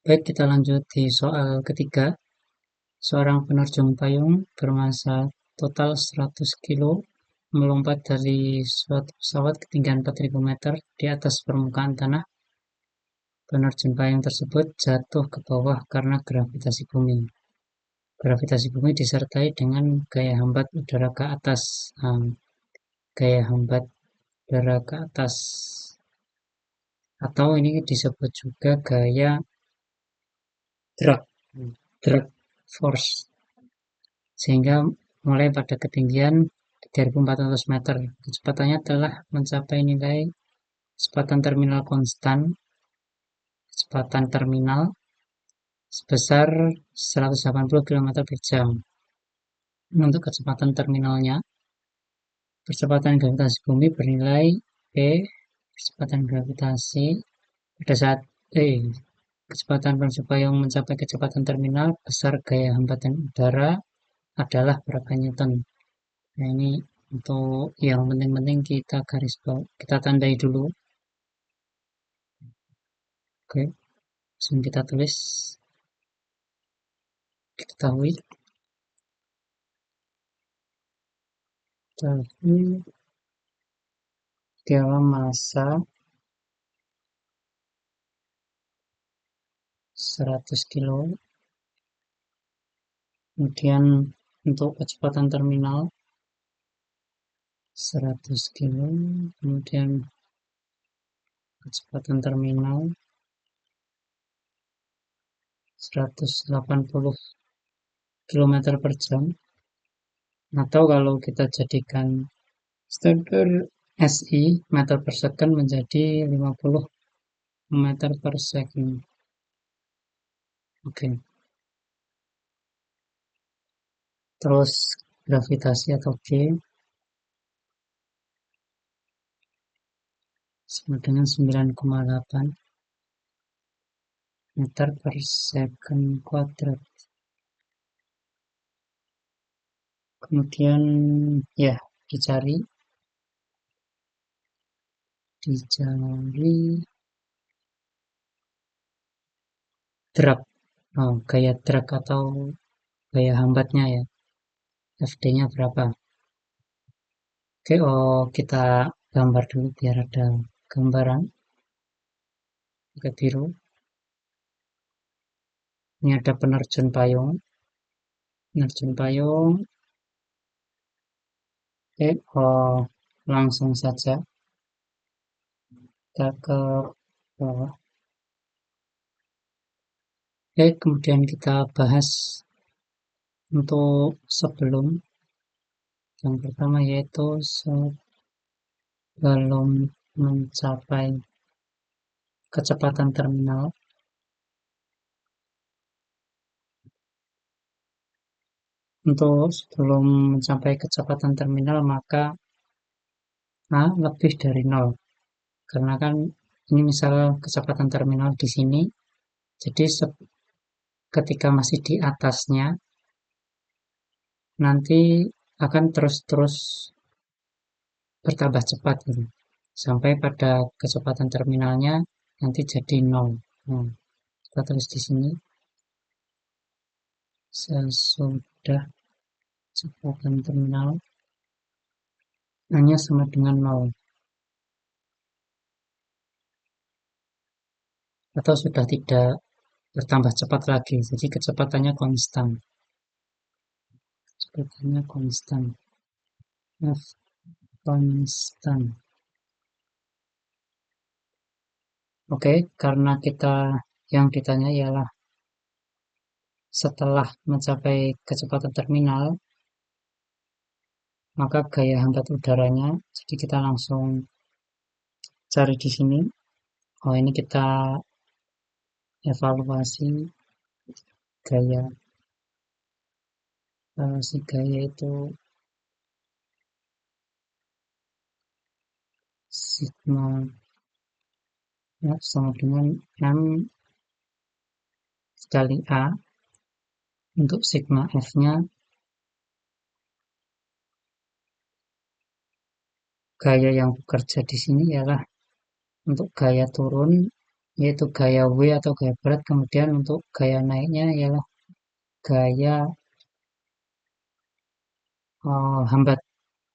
Baik, kita lanjut di soal ketiga. Seorang penerjun payung bermasa total 100 kilo melompat dari suatu pesawat ketinggian 4.000 meter di atas permukaan tanah. Penerjun payung tersebut jatuh ke bawah karena gravitasi bumi. Gravitasi bumi disertai dengan gaya hambat udara ke atas. Gaya hambat udara ke atas, atau ini disebut juga gaya drag, drag force. Sehingga mulai pada ketinggian 3.400 meter, kecepatannya telah mencapai nilai kecepatan terminal konstan, kecepatan terminal sebesar 180 km per jam. Untuk kecepatan terminalnya, percepatan gravitasi bumi bernilai P, kecepatan gravitasi pada saat kecepatan penerjun payung mencapai kecepatan terminal besar gaya hambatan udara adalah berapa Newton. Nah, ini untuk yang penting-penting kita garis bawah, kita tandai dulu. Oke, langsung kita tulis. Diketahui dalam masa 100 kilo, kemudian untuk kecepatan terminal 100 kilo, kemudian kecepatan terminal 180 km per jam, atau kalau kita jadikan standar SI meter per second menjadi 50 meter per second. Oke. Terus gravitasi atau G sama dengan 9,8 meter per second kuadrat. Kemudian ya dicari drag, gaya drag atau gaya hambatnya ya, FD-nya berapa. Oke, kita gambar dulu biar ada gambaran. Oke, biru. Ini ada penerjun payung. Penerjun payung. Oke, langsung saja kita ke bawah. Oke, kemudian kita bahas untuk sebelum. Yang pertama yaitu sebelum mencapai kecepatan terminal. Untuk sebelum mencapai kecepatan terminal maka A lebih dari 0. Karena kan ini misal kecepatan terminal di sini. Jadi ketika masih di atasnya nanti akan terus-terus bertambah cepat gitu. Sampai pada kecepatan terminalnya nanti jadi 0. Kita tulis di sini. Sesudah kecepatan terminal hanya sama dengan 0. Atau sudah tidak bertambah cepat lagi. Jadi kecepatannya konstan. Kecepatannya konstan. F konstan. Oke, karena kita yang ditanya ialah setelah mencapai kecepatan terminal, maka gaya hambat udaranya, jadi kita langsung cari di sini. Ini kita evaluasi gaya. Evaluasi gaya itu sigma ya, sama dengan M kali A. Untuk sigma F-nya gaya yang bekerja di sini ialah untuk gaya turun yaitu gaya W atau gaya berat. Kemudian untuk gaya naiknya ialah gaya hambat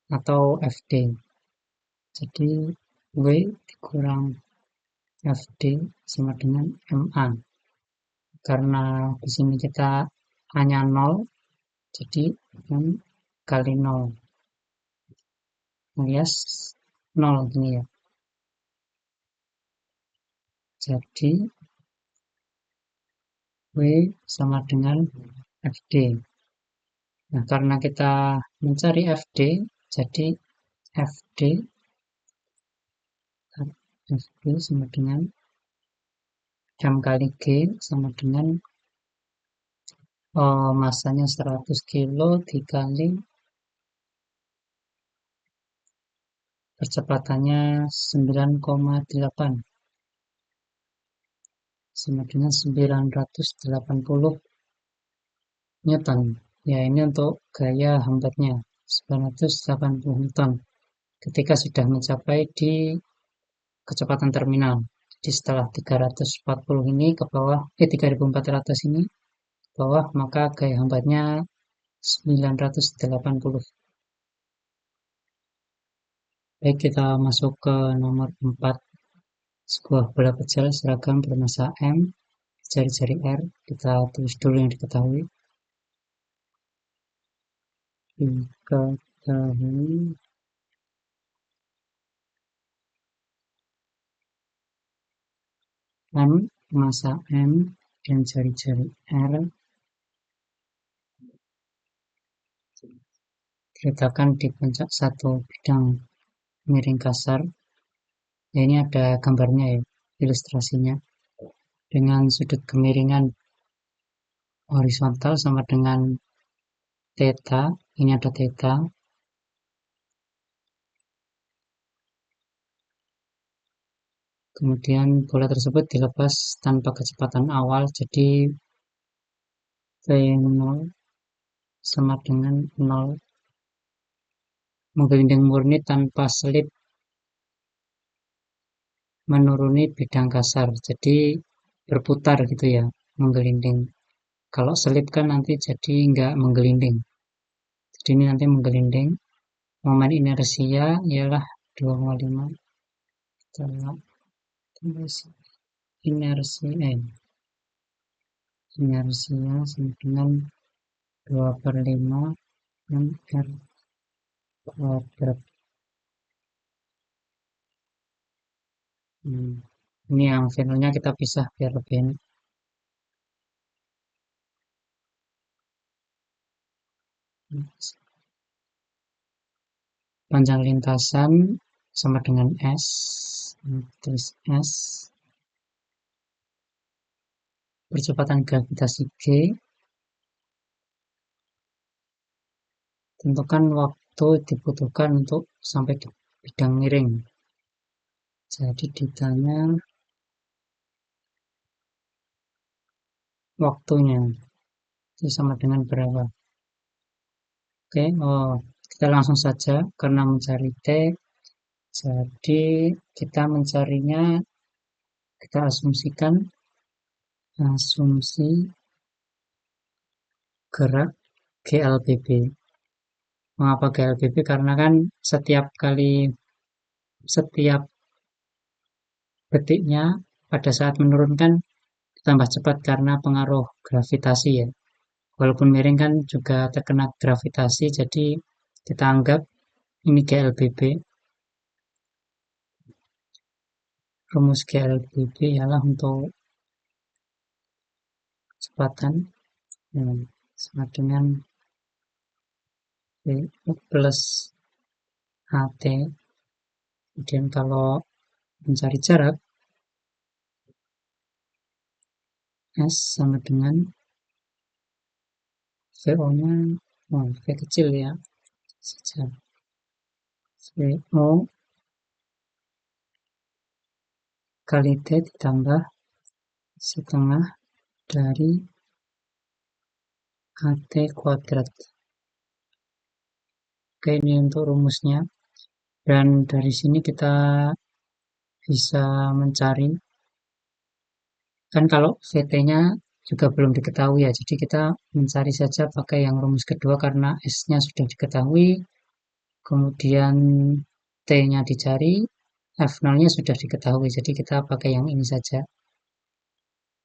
atau FD. Jadi W dikurang FD sama dengan MA. Karena di sini kita hanya 0, jadi M kali 0 alias 0 gini ya. Jadi W sama dengan FD. Nah, karena kita mencari FD, jadi FD sama dengan M kali G sama dengan masanya 100 kilo dikali percepatannya 9,8 sama dengan 980 Newton. Ya, ini untuk gaya hambatnya 980 Newton. Ketika sudah mencapai di kecepatan terminal. Jadi setelah 340 ini ke bawah, 3400 ini ke bawah, maka gaya hambatnya 980. Baik, kita masuk ke nomor 4. Sebuah bola kecil seragam bermassa M, jari-jari R. Kita tulis dulu yang diketahui. Diketahui M, massa M, dan jari-jari R diletakkan di puncak satu bidang miring kasar. Ya, ini ada gambarnya ya, ilustrasinya. Dengan sudut kemiringan horizontal sama dengan theta. Ini ada theta. Kemudian bola tersebut dilepas tanpa kecepatan awal, jadi V0 sama dengan 0. Menggelinding murni tanpa selip menuruni bidang kasar, jadi berputar gitu ya, menggelinding. Kalau selip kan nanti jadi nggak menggelinding, jadi ini nanti menggelinding. Momen inersia ialah 2,5 setelah inersia sama dengan 2/5 R kuadrat. Ini yang finalnya kita pisah biar lebih enak. Panjang lintasan sama dengan S, tulis S. Percepatan gravitasi G. Tentukan waktu dibutuhkan untuk sampai di bidang miring. Jadi ditanya waktunya itu sama dengan berapa. Oke, kita langsung saja karena mencari T. Jadi kita mencarinya, kita asumsikan asumsi gerak GLBB. Mengapa GLBB? Karena kan setiap detiknya pada saat menurunkan tambah cepat karena pengaruh gravitasi ya. Walaupun miring kan juga terkena gravitasi, jadi kita anggap ini GLBB. Rumus GLBB ialah untuk kecepatan sama dengan V plus AT. Kemudian kalau mencari jarak, S sama dengan VO-nya, V kecil ya, saja. VO kali T ditambah setengah dari AT kuadrat. Oke, ini untuk rumusnya. Dan dari sini kita bisa mencari Kan kalau VT-nya juga belum diketahui ya, jadi kita mencari saja pakai yang rumus kedua karena S-nya sudah diketahui, kemudian T-nya dicari, F0-nya sudah diketahui, jadi kita pakai yang ini saja.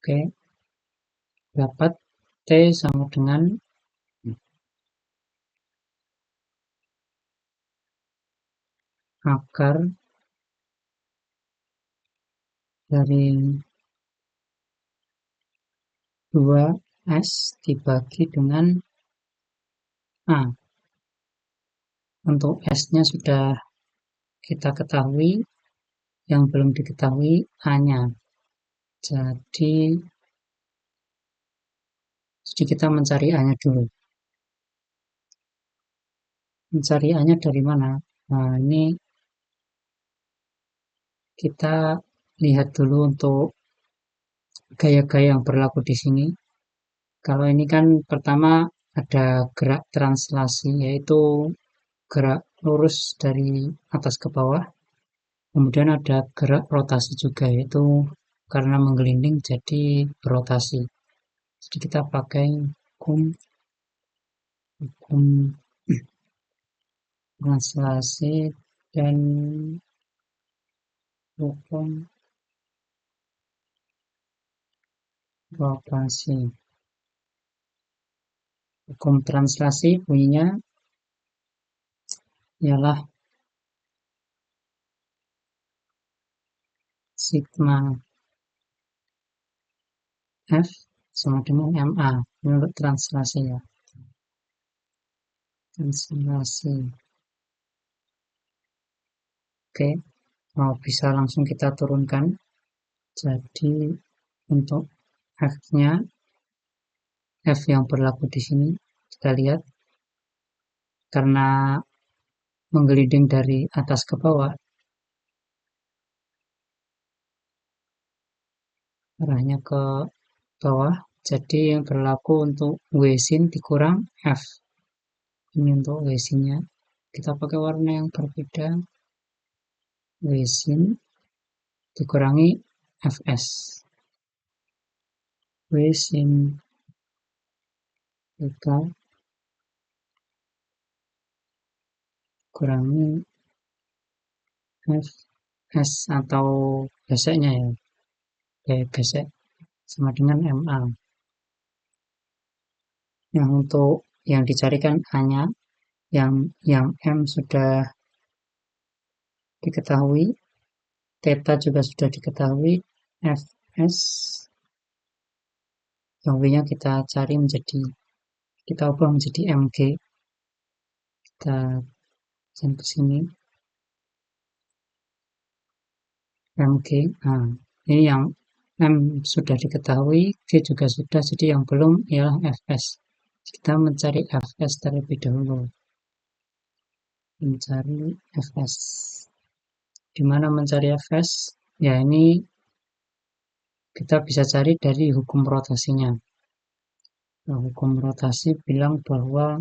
Oke, dapat T sama dengan akar dari 2S dibagi dengan A. Untuk S-nya sudah kita ketahui, yang belum diketahui A-nya. Jadi kita mencari A-nya dulu. Mencari A-nya dari mana? Nah, ini kita lihat dulu untuk gaya-gaya yang berlaku di sini. Kalau ini kan pertama ada gerak translasi, yaitu gerak lurus dari atas ke bawah. Kemudian ada gerak rotasi juga, yaitu karena menggelinding jadi berotasi. Jadi kita pakai hukum translasi dan hukum rotasi. Hukum translasi bunyinya ialah sigma F sama dengan MA. Menurut translasi ya. Translasi. Oke, bisa langsung kita turunkan. Jadi untuk F-nya, F yang berlaku di sini, kita lihat karena menggelinding dari atas ke bawah, arahnya ke bawah, jadi yang berlaku untuk W sin dikurang F. Ini untuk W sin-nya. Kita pakai warna yang berbeda. W sin dikurangi Fs. W sin theta kurangi Fs atau geseknya ya. Gesek sama dengan MA. Yang untuk yang dicarikan A-nya, yang M sudah diketahui, theta juga sudah diketahui, Fs yang W-nya kita cari kita ubah menjadi Mg. Kita jam ke sini Mg. Nah, ini yang M sudah diketahui, G juga sudah, jadi yang belum ialah Fs. Kita mencari Fs terlebih dahulu. Mencari Fs. Di mana mencari Fs? Ya, ini kita bisa cari dari hukum rotasinya. Nah, hukum rotasi bilang bahwa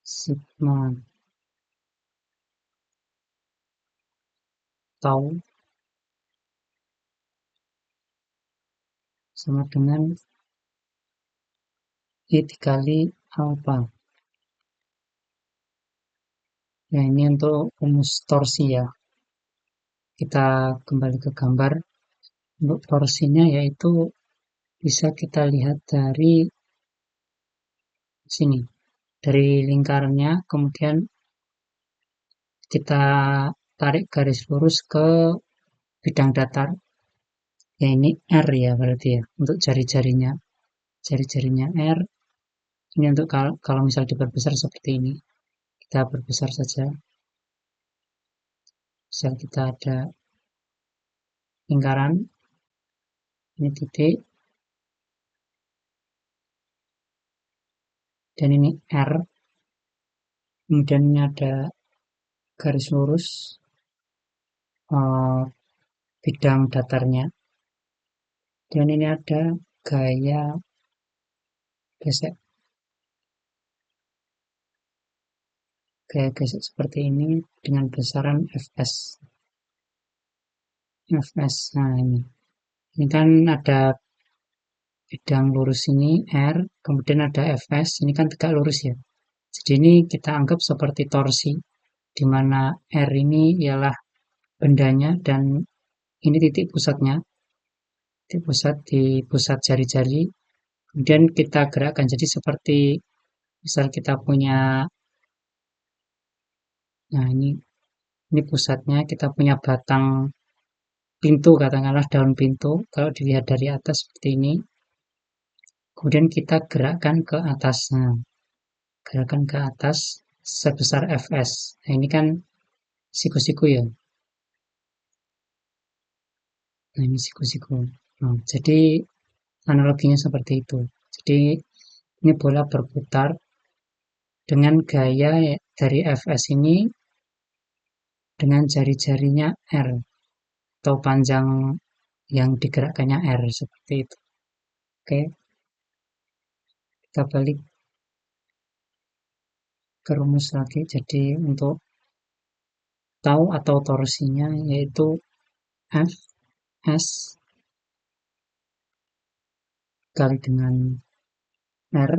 sigma tau sama dengan I dikali alpha. Nah, ini untuk rumus torsi ya. Kita kembali ke gambar. Untuk torsinya yaitu bisa kita lihat dari sini. Dari lingkarannya, kemudian kita tarik garis lurus ke bidang datar. Ya, ini R ya berarti ya, untuk jari-jarinya. Jari-jarinya R. Ini untuk kalau misal diperbesar seperti ini. Kita perbesar saja. Misal kita ada lingkaran, ini titik, dan ini R. Kemudian ini ada garis lurus bidang datarnya. Dan ini ada gaya gesek. Gaya gesek seperti ini dengan besaran Fs. Fs. Nah, ini kan ada bidang lurus ini R, kemudian ada Fs, ini kan tegak lurus ya. Jadi ini kita anggap seperti torsi, di mana R ini ialah bendanya dan ini titik pusatnya, titik pusat di pusat jari-jari. Kemudian kita gerakkan jadi seperti misal kita punya, nah ini pusatnya, kita punya batang pintu, katakanlah daun pintu. Kalau dilihat dari atas seperti ini, kemudian kita gerakkan ke atasnya, gerakan ke atas sebesar Fs. Nah, ini kan siku-siku ya. Nah, ini siku-siku. Nah, jadi analoginya seperti itu. Jadi ini bola berputar dengan gaya dari Fs ini dengan jari-jarinya R atau panjang yang digerakkannya R seperti itu. Oke, kita balik ke rumus lagi. Jadi untuk tau atau torsinya yaitu Fs kali dengan R,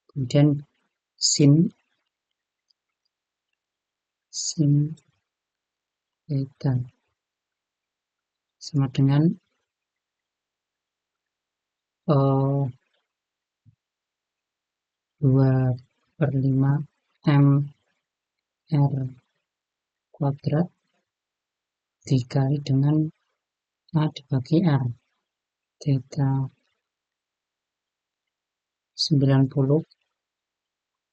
kemudian sin theta sama dengan 2/5 m r kuadrat dikali dengan A dibagi R. Theta 90.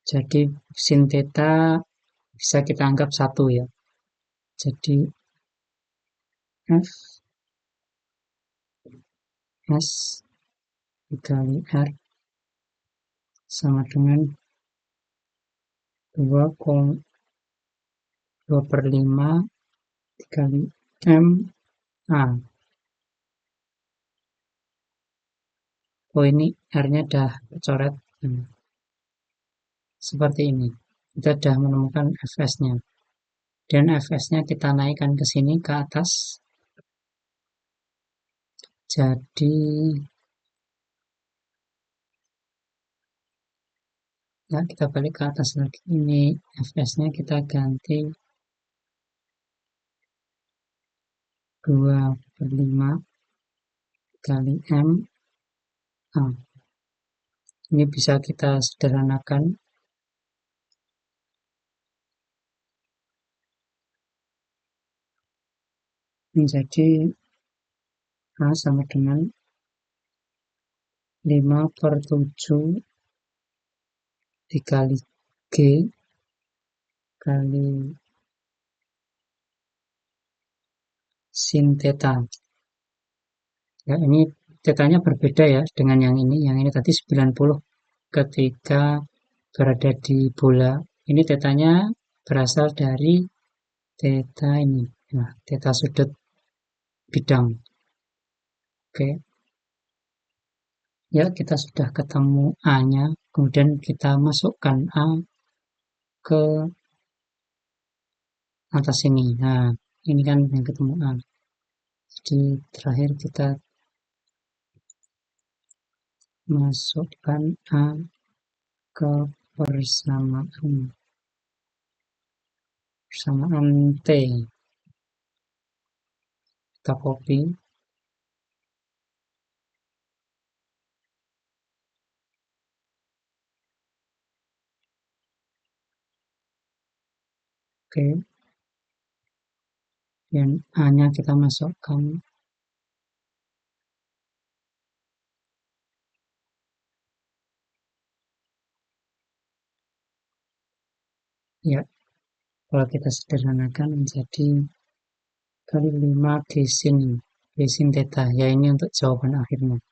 Jadi sin theta bisa kita anggap 1 ya. Jadi F S dikali R sama dengan 2/5 dikali M A. Oh, ini R-nya udah coret. Seperti ini. Kita sudah menemukan Fs-nya. Dan Fs-nya kita naikkan ke sini ke atas. Jadi ya, kita balik ke atas lagi. Ini Fs-nya kita ganti 2/5 kali M A. Ini bisa kita sederhanakan. Menjadi A sama dengan 5/7 dikali G kali sin theta. Ya, ini tetanya berbeda ya dengan yang ini. Yang ini tadi 90 ketika berada di bola. Ini tetanya berasal dari theta ini. Nah, theta sudut bidang. Oke. Ya, kita sudah ketemu A-nya. Kemudian kita masukkan A ke atas ini. Nah, ini kan yang ketemu A. Jadi terakhir kita masukkan A ke persamaan T. Kita copy. Oke. Dan A-nya kita masukkan. Ya, kalau kita sederhanakan menjadi kali 5 G sin theta. Ya, ini untuk jawaban akhirnya.